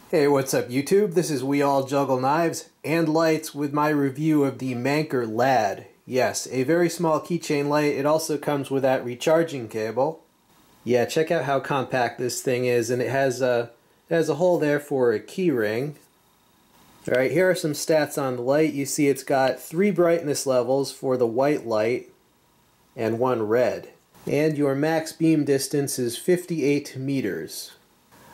Hey, what's up YouTube? This is We All Juggle Knives and Lights with my review of the Manker Lad. Yes, a very small keychain light. It also comes with that recharging cable. Yeah, check out how compact this thing is, and it has a hole there for a key ring. Alright, here are some stats on the light. You see it's got 3 brightness levels for the white light and 1 red. And your max beam distance is 58 meters.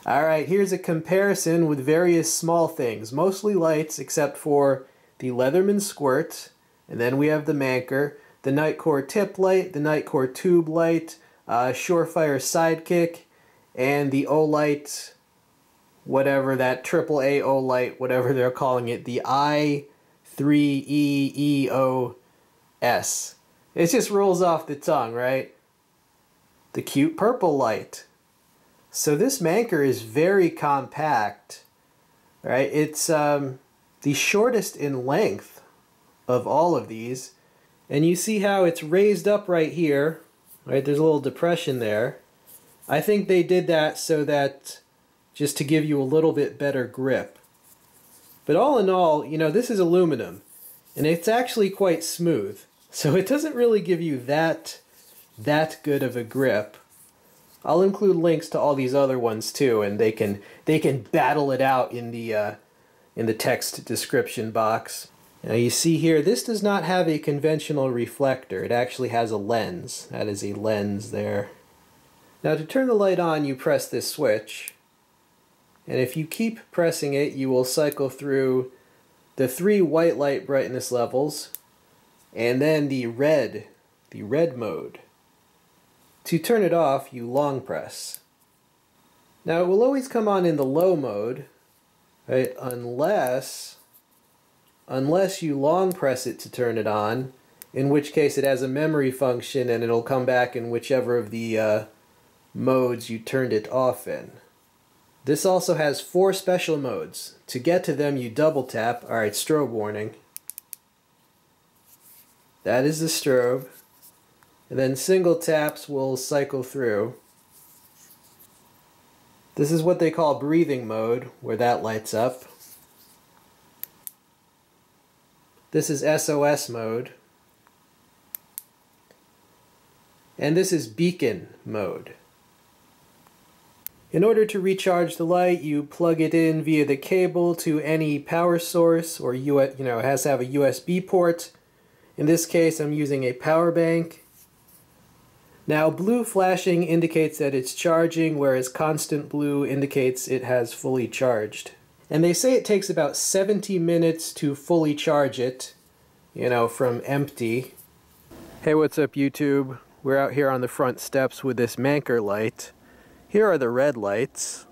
Alright, here's a comparison with various small things, mostly lights except for the Leatherman Squirt, and then we have the Manker, the Nightcore Tip Light, the Nightcore Tube Light, Surefire Sidekick, and the O-Light, whatever that AAA O-Light, whatever they're calling it, the I3EEOS. It just rolls off the tongue, right? The cute purple light. So this Manker is very compact, right? It's the shortest in length of all of these. And you see how it's raised up right here, right? There's a little depression there. I think they did that so that just to give you a little bit better grip. But all in all, you know, this is aluminum and it's actually quite smooth. So it doesn't really give you that good of a grip. I'll include links to all these other ones too, and they can battle it out in the text description box. Now you see here, this does not have a conventional reflector. It actually has a lens. That is a lens there. Now to turn the light on, you press this switch, and if you keep pressing it, you will cycle through the 3 white light brightness levels, and then the red mode. To turn it off, you long press. Now it will always come on in the low mode, right? Unless you long press it to turn it on, in which case it has a memory function and it'll come back in whichever of the modes you turned it off in. This also has 4 special modes. To get to them, you double tap. Alright, strobe warning. That is the strobe. And then single taps will cycle through. This is what they call breathing mode, where that lights up. This is SOS mode. And this is beacon mode. In order to recharge the light, you plug it in via the cable to any power source, or it has to have a USB port. In this case, I'm using a power bank. Now, blue flashing indicates that it's charging, whereas constant blue indicates it has fully charged. And they say it takes about 70 minutes to fully charge it, you know, from empty. Hey, what's up YouTube? We're out here on the front steps with this Manker light. Here are the red lights.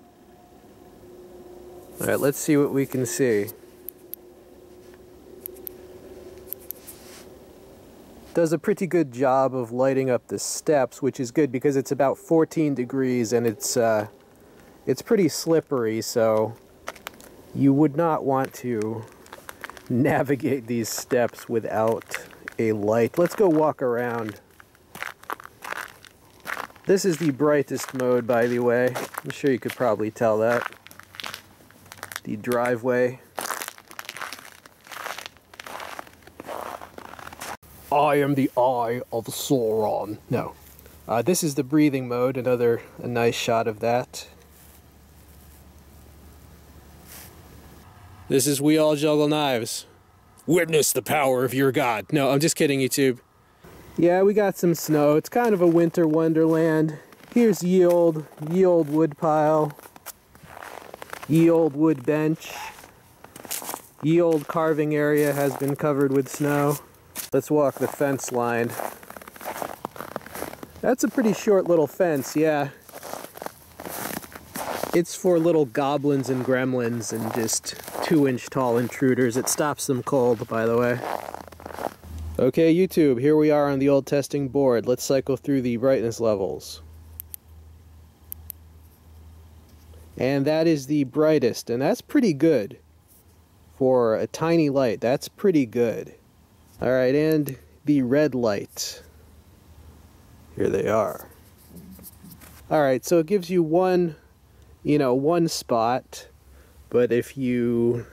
Alright, let's see what we can see. Does a pretty good job of lighting up the steps, which is good because it's about 14 degrees and it's pretty slippery, so you would not want to navigate these steps without a light. Let's go walk around. This is the brightest mode, by the way. I'm sure you could probably tell that. The driveway. I am the Eye of Sauron. No. This is the breathing mode, a nice shot of that. This is We All Juggle Knives. Witness the power of your god. No, I'm just kidding, YouTube. Yeah, we got some snow. It's kind of a winter wonderland. Here's ye old wood pile. Ye old wood bench. Ye old carving area has been covered with snow. Let's walk the fence line. That's a pretty short little fence, yeah. It's for little goblins and gremlins and just 2-inch tall intruders. It stops them cold, by the way. Okay, YouTube, here we are on the old testing board. Let's cycle through the brightness levels. And that is the brightest, and that's pretty good. For a tiny light, that's pretty good. Alright, and the red light. Here they are. Alright, so it gives you one spot, but if you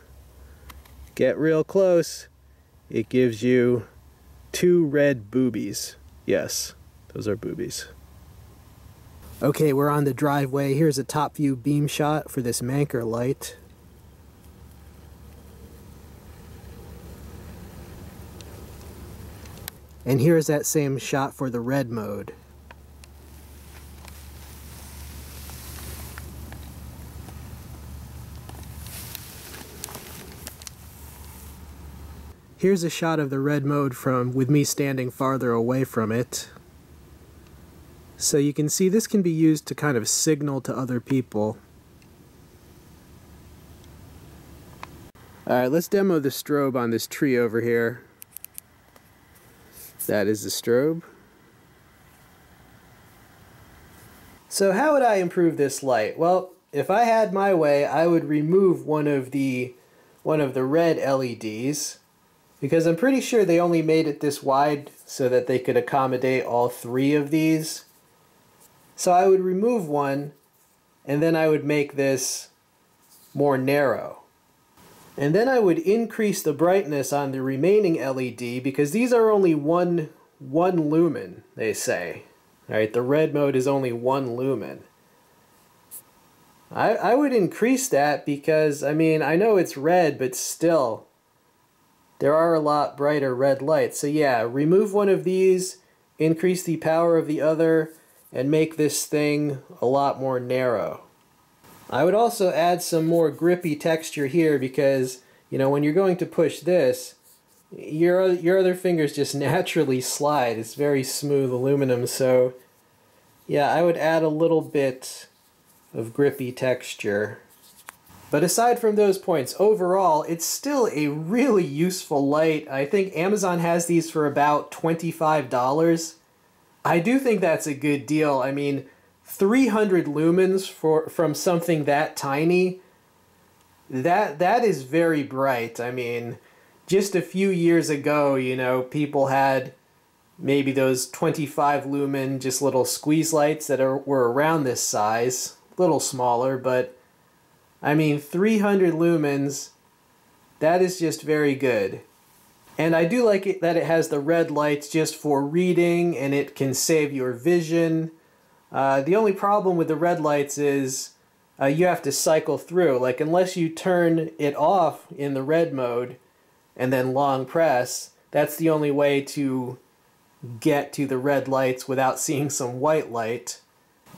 get real close, it gives you 2 red boobies. Yes, those are boobies. Okay, we're on the driveway. Here's a top view beam shot for this Manker light. And here's that same shot for the red mode. Here's a shot of the red mode with me standing farther away from it. So you can see this can be used to kind of signal to other people. Alright, let's demo the strobe on this tree over here. That is the strobe. So how would I improve this light? Well, if I had my way, I would remove one of the red LEDs, because I'm pretty sure they only made it this wide so that they could accommodate all 3 of these. So I would remove one, and then I would make this more narrow. And then I would increase the brightness on the remaining LED, because these are only one lumen, they say. All right, the red mode is only 1 lumen. I would increase that because, I mean, I know it's red, but still, there are a lot brighter red lights. So yeah, remove one of these, increase the power of the other, and make this thing a lot more narrow. I would also add some more grippy texture here because, you know, when you're going to push this, your other fingers just naturally slide. It's very smooth aluminum, so yeah, I would add a little bit of grippy texture. But aside from those points, overall, it's still a really useful light. I think Amazon has these for about $25. I do think that's a good deal. I mean, 300 lumens from something that tiny, that is very bright. I mean, just a few years ago, you know, people had maybe those 25 lumen, just little squeeze lights that were around this size, a little smaller, but I mean, 300 lumens, that is just very good. And I do like it that it has the red lights just for reading, and it can save your vision. The only problem with the red lights is you have to cycle through. Like, unless you turn it off in the red mode and then long press, that's the only way to get to the red lights without seeing some white light.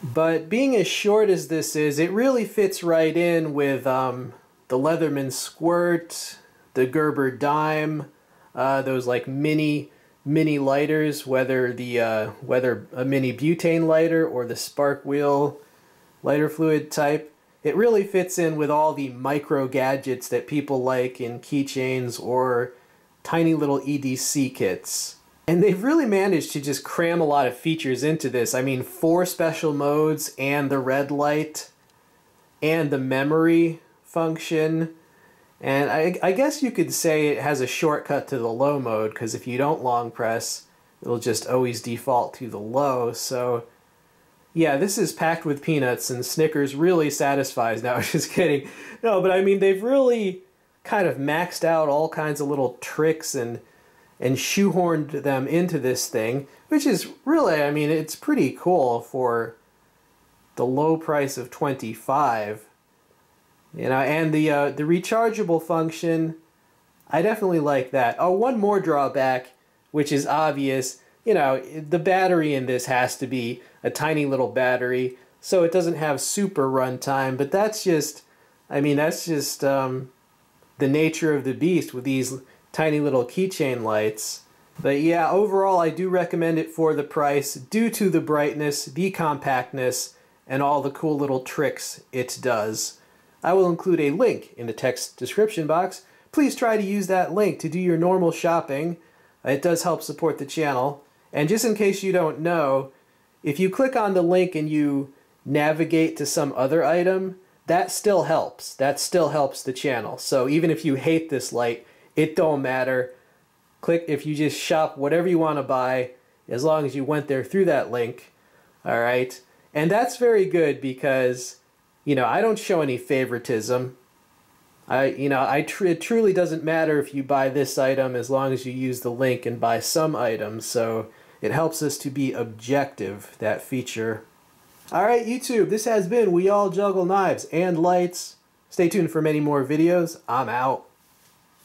But being as short as this is, it really fits right in with the Leatherman Squirt, the Gerber Dime, those like mini lighters, whether a mini butane lighter or the spark wheel lighter fluid type. It really fits in with all the micro gadgets that people like in keychains or tiny little EDC kits. And they've really managed to just cram a lot of features into this. I mean, 4 special modes and the red light and the memory function. And I guess you could say it has a shortcut to the low mode, because if you don't long press, it'll just always default to the low. So yeah, this is packed with peanuts, and Snickers really satisfies. No, just kidding. No, but I mean, they've really kind of maxed out all kinds of little tricks and shoehorned them into this thing, which is really, I mean, it's pretty cool for the low price of $25. You know, and the rechargeable function, I definitely like that. Oh, one more drawback, which is obvious. You know, the battery in this has to be a tiny little battery, so it doesn't have super runtime, but that's just, I mean, that's just the nature of the beast with these tiny little keychain lights. But yeah, overall, I do recommend it for the price due to the brightness, the compactness, and all the cool little tricks it does. I will include a link in the text description box. Please try to use that link to do your normal shopping. It does help support the channel. And just in case you don't know, if you click on the link and you navigate to some other item, that still helps. That still helps the channel. So even if you hate this light, it don't matter. Click if you just shop whatever you want to buy, as long as you went there through that link. All right. And that's very good because, you know, I don't show any favoritism. It truly doesn't matter if you buy this item as long as you use the link and buy some items, so it helps us to be objective, that feature. Alright YouTube, this has been We All Juggle Knives and Lights. Stay tuned for many more videos. I'm out.